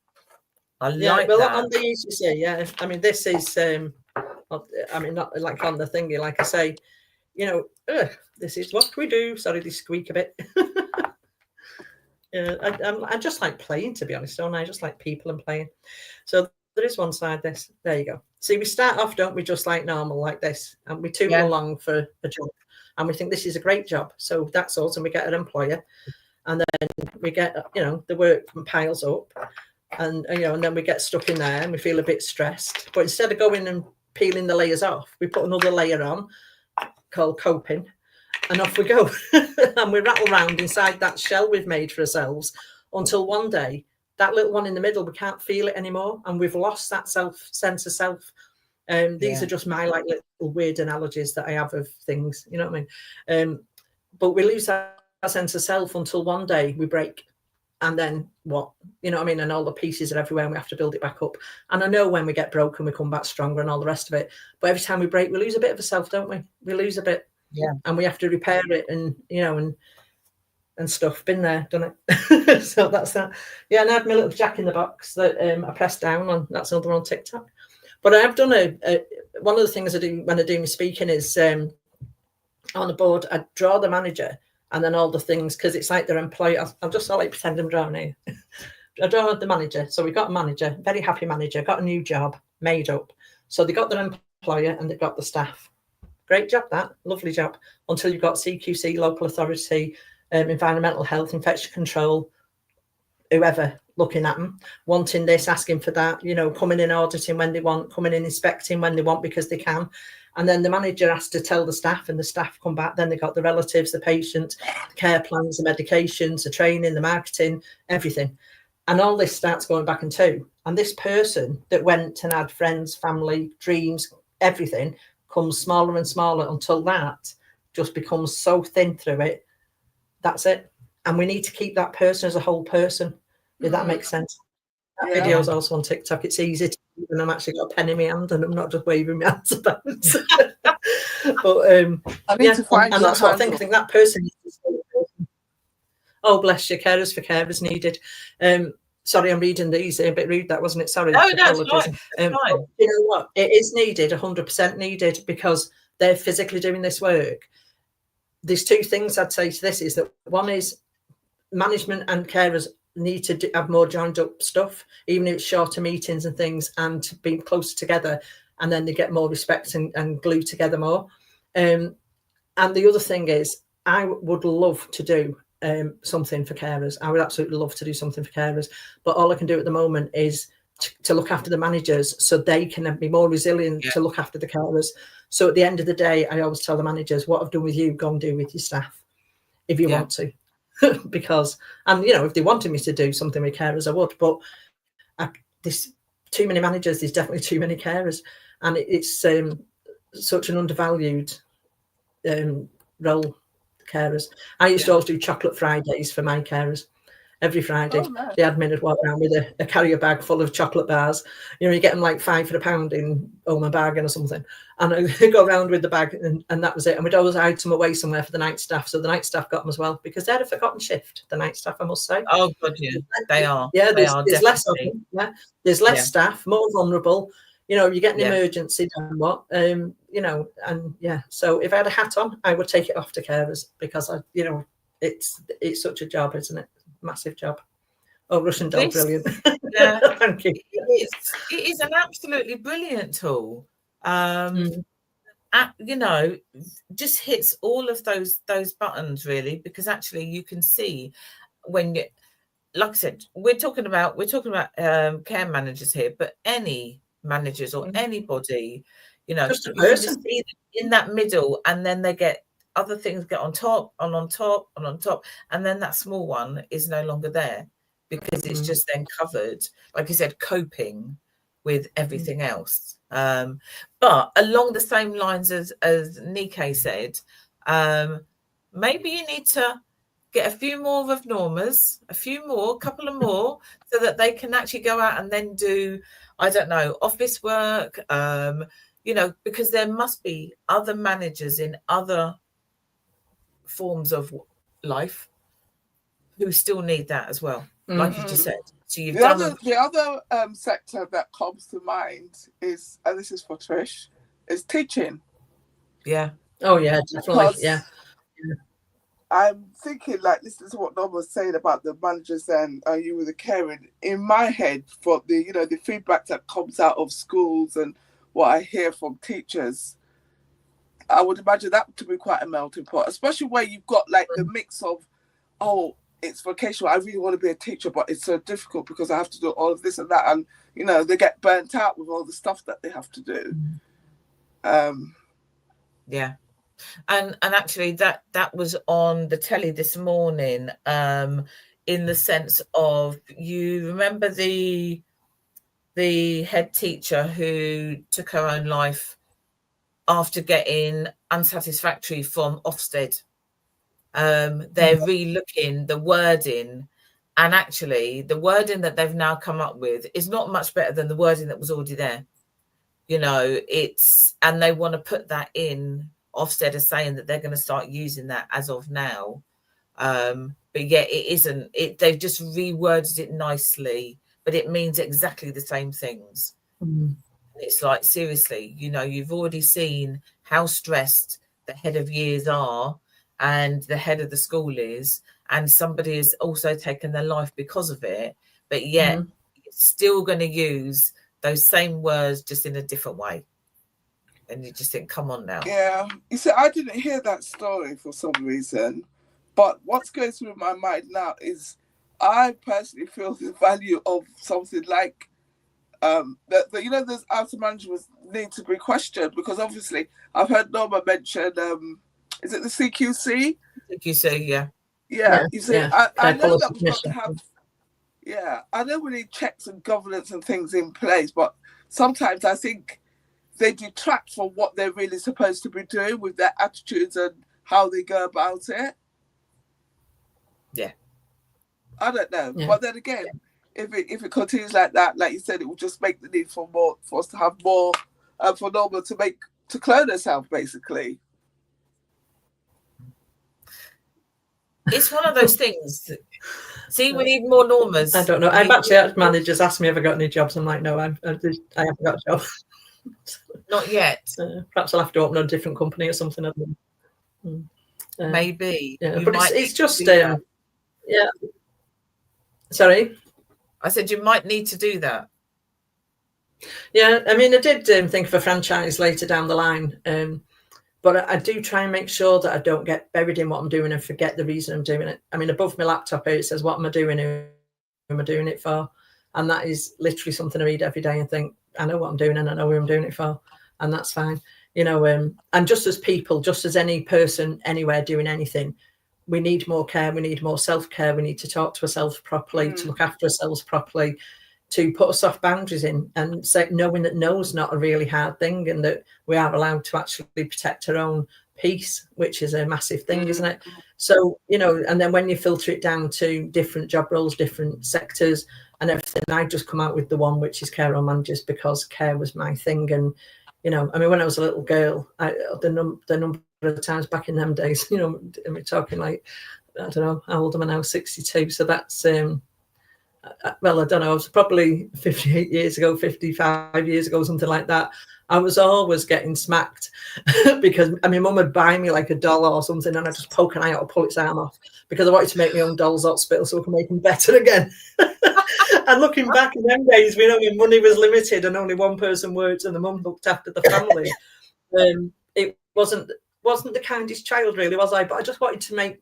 I like well, that. on these, you see, yeah. I mean, this is, not like on the thingy, like I say, this is what we do. Sorry, they squeak a bit. I just like playing, to be honest, don't I? I just like people and playing. So there is one side this. There you go. See, we start off, don't we, just like normal, like this, and we tootle along for a job, and we think this is a great job. So that's awesome. We get an employer, and then we get, the work piles up, and and then we get stuck in there, and we feel a bit stressed. But instead of going and peeling the layers off, we put another layer on called coping. And off we go. And we rattle around inside that shell we've made for ourselves until one day, that little one in the middle, we can't feel it anymore. And we've lost that sense of self. These are just my like little weird analogies that I have of things, you know what I mean? But we lose that sense of self until one day we break. And then what? You know what I mean? And all the pieces are everywhere and we have to build it back up. And I know when we get broken, we come back stronger and all the rest of it. But every time we break, we lose a bit of a self, don't we? We lose a bit. Yeah, and we have to repair it, and and stuff. Been there, done it. So that's that. Yeah, and I had my little jack in the box that I pressed down on. That's another on TikTok. But I have done one of the things I do when I do my speaking is on the board I draw the manager and then all the things, because it's like their employee. I'll just like pretend I'm drawing here. I draw the manager. So we got a manager, very happy manager, got a new job made up. So they got their employer and they got the staff. Great job, that lovely job. Until you've got CQC, local authority, environmental health, infection control, whoever looking at them, wanting this, asking for that, coming in auditing when they want, coming in inspecting when they want because they can. And then the manager has to tell the staff, and the staff come back. Then they got the relatives, the patient, the care plans, the medications, the training, the marketing, everything. And all this starts going back in two. And this person that went and had friends, family, dreams, everything, comes smaller and smaller until that just becomes so thin through it. That's it. And we need to keep that person as a whole person, if that makes sense. That video is also on TikTok. It's easy to do, and I'm actually got a pen in my hand and I'm not just waving my hands about. But I need to find and that's what I think. I think that person. Oh, bless you. Carers for carers needed. Sorry, I'm reading these. A bit rude, that wasn't it? Sorry. No, that's fine. You know what? It is needed, 100% needed, because they're physically doing this work. There's two things I'd say to this is that one is management and carers need to have more joined up stuff, even if it's shorter meetings and things, and to be closer together, and then they get more respect and glue together more. And the other thing is, I would love to do something for carers. I would absolutely love to do something for carers, but all I can do at the moment is to look after the managers so they can be more resilient to look after the carers. So at the end of the day, I always tell the managers, what I've done with you, go and do with your staff if you want to. Because, and if they wanted me to do something with carers, I would, but there's too many managers, there's definitely too many carers, and it's such an undervalued role. Carers. I used to always do chocolate Fridays for my carers. Every Friday, the admin would walk around with a carrier bag full of chocolate bars. You get them like £5 for £1 in Home and Bargain or something. And I go around with the bag, and that was it. And we'd always hide them away somewhere for the night staff. So the night staff got them as well, because they're a forgotten shift, the night staff, I must say. Oh, good, yeah. They are. Yeah, there's less of them. Yeah. There's less staff, more vulnerable. You get an emergency done, what? And yeah. So if I had a hat on, I would take it off to carers, because it's such a job, isn't it? Massive job. Oh, Russian doll, brilliant. Yeah, thank you. It is an absolutely brilliant tool. You know, just hits all of those buttons really, because actually you can see when you, like I said, we're talking about care managers here, but any managers or anybody, you know, just a you can person just see them in that middle, and then they get other things get on top and on top and on top, and then that small one is no longer there because it's just then covered, like you said, coping with everything else. But along the same lines as Nike said, maybe you need to get a few more of Norma's, a couple of more, so that they can actually go out and then do, I don't know, office work, you know, because there must be other managers in other forms of life who still need that as well, like you just said. So you've the other sector that comes to mind is, and this is for Trish, is teaching. Yeah. Oh yeah, definitely. Because yeah. I'm thinking, like, listening to what Norma was saying about the managers and you with the caring. In my head, for the, you know, the feedback that comes out of schools and what I hear from teachers, I would imagine that to be quite a melting pot, especially where you've got like the mix of, oh, it's vocational, I really want to be a teacher, but it's so difficult because I have to do all of this and that, and you know, they get burnt out with all the stuff that they have to do. Yeah. And actually that was on the telly this morning, in the sense of, you remember the head teacher who took her own life after getting unsatisfactory from Ofsted. They're re-looking the wording, and actually the wording that they've now come up with is not much better than the wording that was already there. You know, and they want to put that in. Ofsted are saying that they're going to start using that as of now. But yeah, it isn't. They've just reworded it nicely, but it means exactly the same things. It's like, seriously, you know, you've already seen how stressed the head of years are and the head of the school is, and somebody has also taken their life because of it, but yet it's still going to use those same words just in a different way. And you just think, come on now. Yeah. You see, I didn't hear that story for some reason, but what's going through my mind now is I personally feel the value of something like that, you know, those outer management need to be questioned, because obviously I've heard Norma mention, is it the CQC? CQC, yeah. Yeah, you see, yeah. I know that we've got to have, I know we need checks and governance and things in place, but sometimes I think they detract from what they're really supposed to be doing with their attitudes and how they go about it. Yeah. I don't know. Yeah. But then again, if it continues like that, like you said, it will just make the need for us to have more, for Norma to clone herself, basically. It's one of those things. See, we need more Normas. I don't know. I've actually had managers ask me if I got any jobs. I'm like, no, I haven't got a job. Not yet. Perhaps I'll have to open a different company or something. Maybe. Yeah, but it's just yeah. Sorry? I said you might need to do that. Yeah, I mean, I did think of a franchise later down the line, but I do try and make sure that I don't get buried in what I'm doing and forget the reason I'm doing it. I mean, above my laptop here, it says, what am I doing? Who am I doing it for? And that is literally something I read every day and think, I know what I'm doing and I know who I'm doing it for. And that's fine. You know, and just as people, just as any person anywhere doing anything, we need more care. We need more self-care. We need to talk to ourselves properly, to look after ourselves properly, to put soft boundaries in, and say, knowing that no is not a really hard thing, and that we are allowed to actually protect our own peace, which is a massive thing, isn't it? So, you know, and then when you filter it down to different job roles, different sectors and everything, I just come out with the one which is care home managers, because care was my thing. And, you know, I mean, when I was a little girl, the number of times back in them days, you know, we're talking like, I don't know, how old am I now? 62. So that's, well, I don't know, it was probably 58 years ago, 55 years ago, something like that. I was always getting smacked because my mum would buy me like a doll or something, and I'd just poke an eye out or pull its arm off because I wanted to make my own doll's hospital so I can make them better again. And looking back in them days, we know when money was limited and only one person worked and the mum looked after the family. It wasn't the kindest child, really, was I? But I just wanted to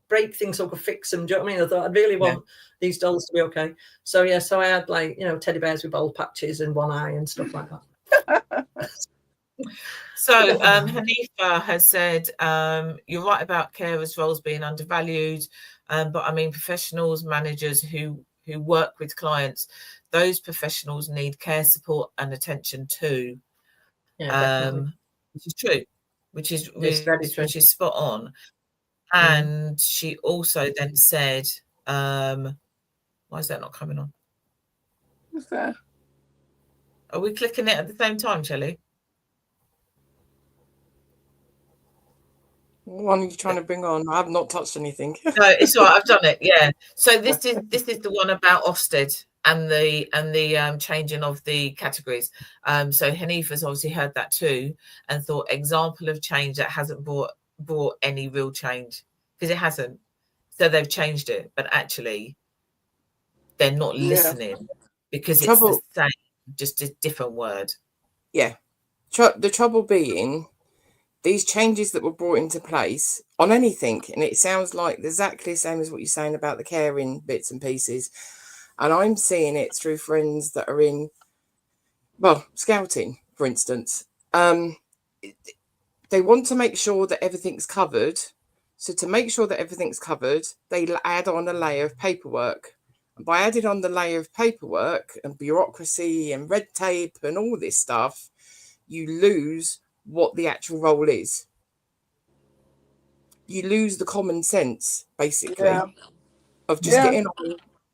break things so I could fix them. Do you know what I mean? I thought I'd really want these dolls to be okay. So yeah, so I had like, teddy bears with bald patches and one eye and stuff like that. So Hanifa has said, you're right about carers' roles being undervalued, but I mean professionals, managers who work with clients, those professionals need care support and attention too. Which is true, which is spot on. And she also then said, why is that not coming on? What's that? Are we clicking it at the same time, Shelley? What are you trying to bring on? I have not touched anything. No, it's all right. I've done it. Yeah. So this is the one about Ofsted and the changing of the categories. So Hanifa's obviously heard that too and thought example of change that hasn't brought any real change, because it hasn't. So they've changed it, but actually they're not listening because it's the same, just a different word. Yeah. The trouble being, these changes that were brought into place on anything, and it sounds like exactly the same as what you're saying about the caring bits and pieces, and I'm seeing it through friends that are in, scouting, for instance. They want to make sure that everything's covered. So to make sure that everything's covered, they add on a layer of paperwork. And by adding on the layer of paperwork and bureaucracy and red tape and all this stuff, you lose what the actual role is. You lose the common sense, basically, of just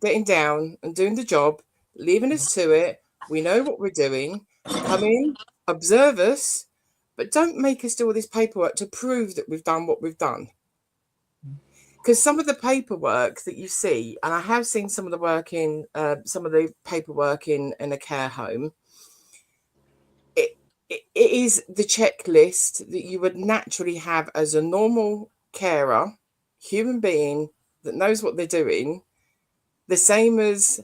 getting down and doing the job, leaving us to it. We know what we're doing. Come in, observe us, but don't make us do all this paperwork to prove that we've done what we've done. Because some of the paperwork that you see, and I have seen some of the paperwork in a care home, it is the checklist that you would naturally have as a normal carer, human being that knows what they're doing, the same as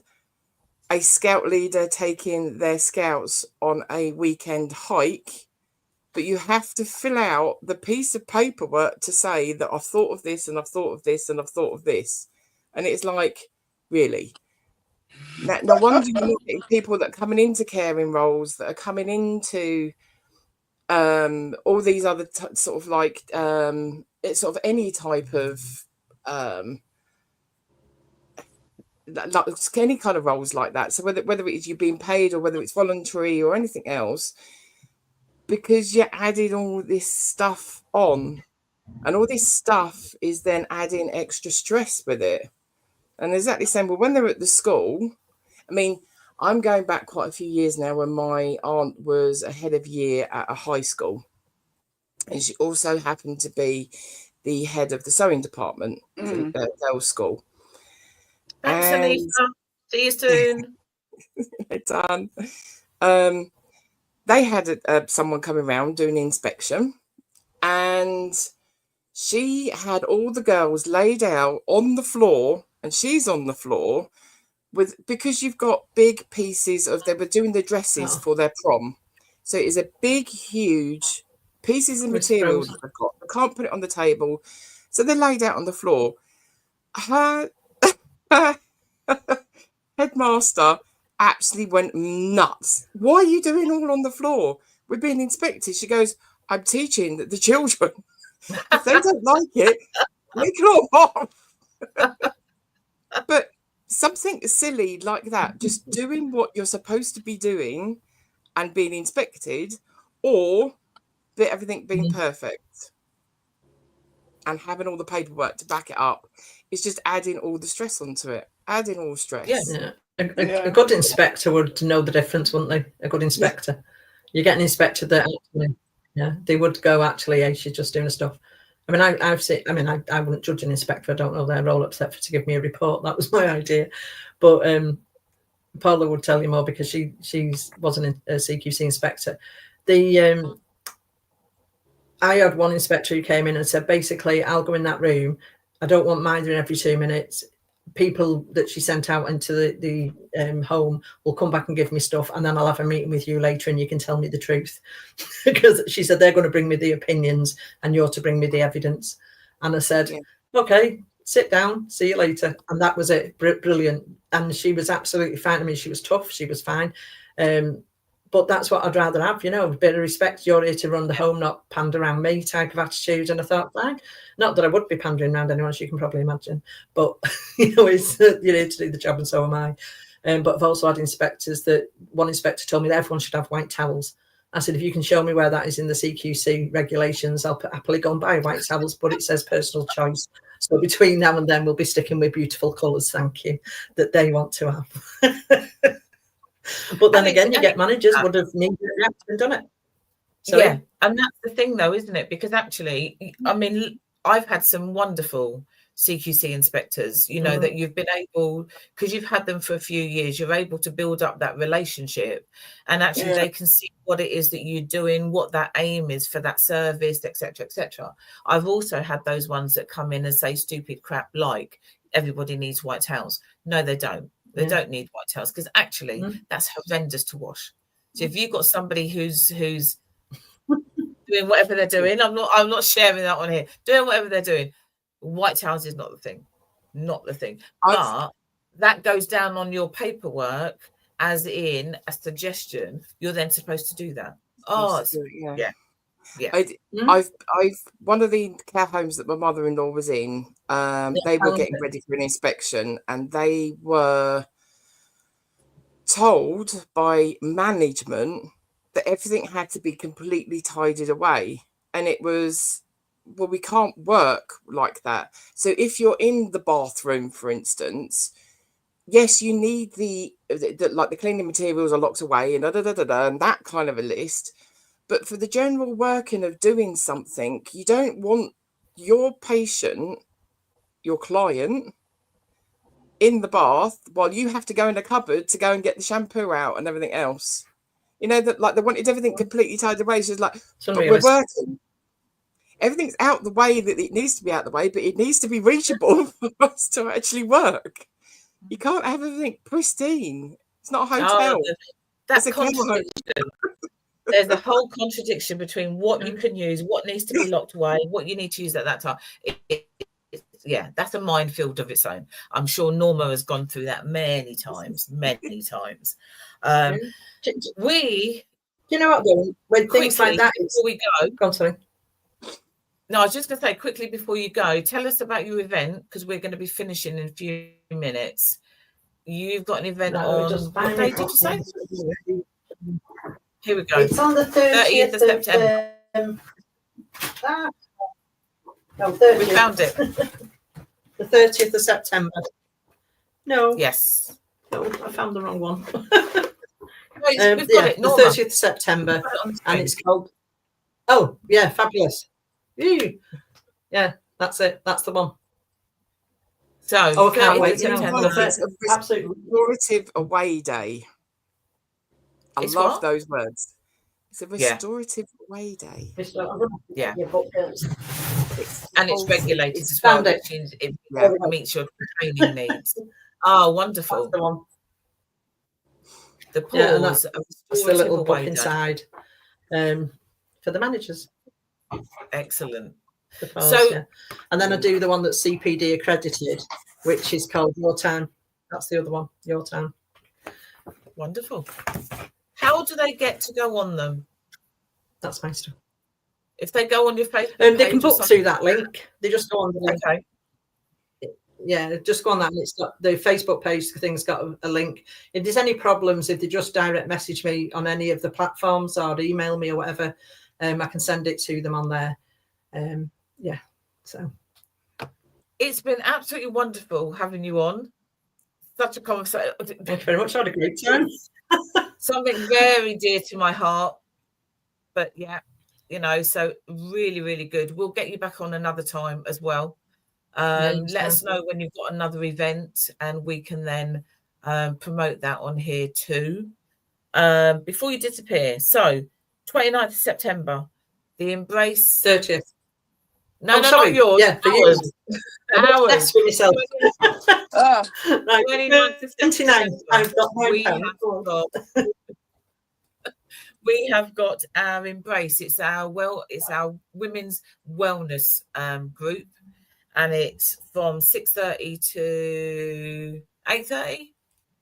a scout leader taking their scouts on a weekend hike. But you have to fill out the piece of paperwork to say that I've thought of this and I've thought of this and I've thought of this. And it's like, really? No wonder you're not getting people that are coming into caring roles, that are coming into all these other sort of like it's sort of any type of like any kind of roles like that. So whether it's you being paid or whether it's voluntary or anything else, because you're adding all this stuff on, and all this stuff is then adding extra stress with it. And exactly the same, well, when they're at the school, I mean, I'm going back quite a few years now when my aunt was a head of year at a high school. And she also happened to be the head of the sewing department for girls' school. Thanks, Anita. See you soon. Done. They had someone coming around doing an inspection, and she had all the girls laid out on the floor, and she's on the floor because you've got big pieces of, they were doing the dresses for their prom. So it is a big, huge pieces of material that they've got. They can't put it on the table. So they're laid out on the floor. Her headmaster actually went nuts. Why are you doing all on the floor? We're being inspected. She goes, I'm teaching the children. If they don't like it, make it all off. But something silly like that, just doing what you're supposed to be doing and being inspected, or everything being perfect and having all the paperwork to back it up, is just adding all the stress onto it. Adding all stress. Yeah. A good inspector would know the difference, wouldn't they? A good inspector. You get an inspector that actually, they would go, actually, she's just doing stuff. I mean, I've seen. I mean, I wouldn't judge an inspector. I don't know their role except for to give me a report. That was my idea, but Paula would tell you more because she wasn't a CQC inspector. I had one inspector who came in and said, basically, I'll go in that room. I don't want minding every 2 minutes. People that she sent out into the home will come back and give me stuff, and then I'll have a meeting with you later and you can tell me the truth. Because she said they're going to bring me the opinions and you're to bring me the evidence. And I said, okay, sit down, see you later. And that was it. Brilliant. And she was absolutely fine. I mean, she was tough. She was fine. But that's what I'd rather have, a bit of respect. You're here to run the home, not pander around me type of attitude. And I thought, fine. Not that I would be pandering around anyone, as you can probably imagine. But, it's, you're here to do the job and so am I. But I've also had inspectors that one inspector told me that everyone should have white towels. I said, if you can show me where that is in the CQC regulations, I'll happily go and buy white towels, but it says personal choice. So between now and then, we'll be sticking with beautiful colours, thank you, that they want to have. But then again, you get managers would have needed and done it. So, yeah, and that's the thing, though, isn't it? Because actually, I mean, I've had some wonderful CQC inspectors, that you've been able, because you've had them for a few years, you're able to build up that relationship, and actually they can see what it is that you're doing, what that aim is for that service, etc., etc. I've also had those ones that come in and say stupid crap like everybody needs white towels. No, they don't. They don't need white towels, because actually that's horrendous to wash. So if you've got somebody who's doing whatever they're doing, I'm not sharing that on here, doing whatever they're doing, white towels is not the thing. But that goes down on your paperwork as in a suggestion. You're then supposed to do that. I've one of the care homes that my mother-in-law was in, they were getting ready for an inspection, and they were told by management that everything had to be completely tidied away, and it was, well, we can't work like that. So if you're in the bathroom, for instance, yes, you need the like the cleaning materials are locked away and and that kind of a list. But for the general working of doing something, you don't want your patient, your client, in the bath while you have to go in a cupboard to go and get the shampoo out and everything else. That like they wanted everything completely tied away. So it's like, but we're working. Everything's out the way that it needs to be out the way, but it needs to be reachable for us to actually work. You can't have everything pristine. It's not a hotel. That's a contradiction. There's a whole contradiction between what you can use, what needs to be locked away, what you need to use at that time. That's a minefield of its own. I'm sure Norma has gone through that many times. You know what, though? When things like that, before we go, I'm sorry. No, I was just going to say quickly before you go, tell us about your event, because we're going to be finishing in a few minutes. You've got an event on what day did you say? Here we go. It's on the 30th of September. No, 30th. We found it. The 30th of September. No. Yes. No, I found the wrong one. We've got it, Norma. The 30th of September, and it's called. Oh, yeah, fabulous. Ew. Yeah, that's it. That's the one. So, I can't wait. It's a restorative away day. I love those words. It's a restorative away day. Yeah. And it's regulated as well, which it meets your training needs. Oh, wonderful. That's the one. The pause. That's the little book inside for the managers. Excellent. And then I do the one that's CPD accredited, which is called Your Time. That's the other one, Your Time. Wonderful. How do they get to go on them? That's my stuff. If they go on your Facebook page, they can book through that link. They just go on the link. Okay. Yeah, just go on that, and it's got the Facebook page thing's got a link. If there's any problems, if they just direct message me on any of the platforms or email me or whatever, I can send it to them on there. So it's been absolutely wonderful having you on. Such a conversation. Thank you very much. I had a great time. Something very dear to my heart. But so really, really good. We'll get you back on another time as well. Let us know when you've got another event, and we can then promote that on here too. Before you disappear, so 29th of September, the Embrace 30th. No, sorry. not yours. Yeah, for yours. Ours. For yourself. 29th of 29th. I've got we have got our Embrace. It's our women's wellness group, and it's from 6:30 to 8:30.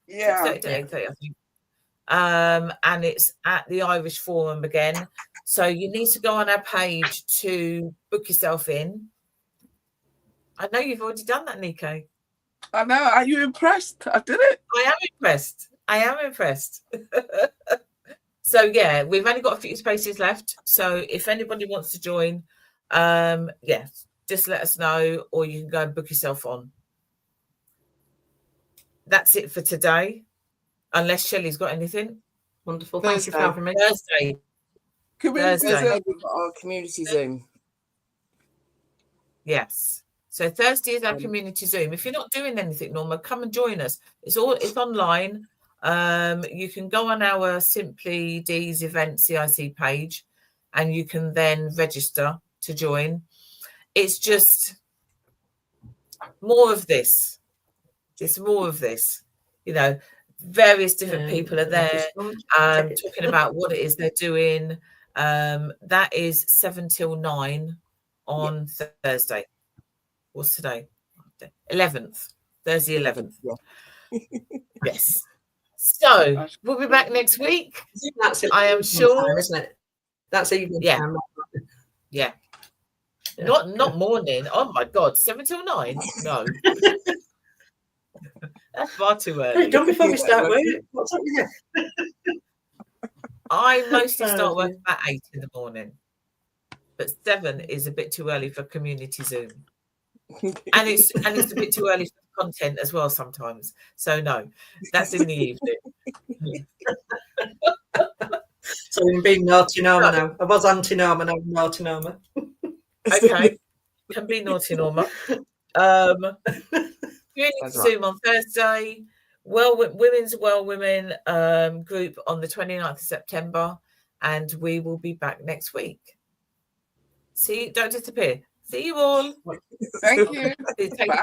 Yeah, 6:30 to 8:30, I think. And it's at the Irish Forum again. So you need to go on our page to book yourself in. I know you've already done that, Nico. I know. Are you impressed? I did it. I am impressed. So yeah, we've only got a few spaces left. So if anybody wants to join, just let us know, or you can go and book yourself on. That's it for today. Unless Shelley's got anything. Wonderful. Thank you for having me. Thursday. Thursday we've got our community Zoom. Yes. So Thursday is our community Zoom. If you're not doing anything, Norma, come and join us. It's online. You can go on our Simply D's event CIC page, and you can then register to join. It's just more of this. It's more of this. Various different people are there talking about what it is they're doing. That is 7 till 9 on Thursday. What's today? 11th. Thursday 11th. Yeah. Yes. So we'll be back next week. I am sure, time, isn't it? That's evening time. Yeah. Not morning. Oh my God, 7 till 9? No. That's far too early. Don't before we start work. What's up with you? I mostly start work about 8 in the morning, but 7 is a bit too early for community Zoom, and it's a bit too early for content as well sometimes. So no, that's in the evening. So I'm being naughty Norma now. I was anti Norma, now I'm naughty Norma. Okay, can be naughty Norma. Community Zoom on Thursday. Women's Well Women group on the 29th of September, and we will be back next week. See, don't disappear. See you all. Thank you. Bye.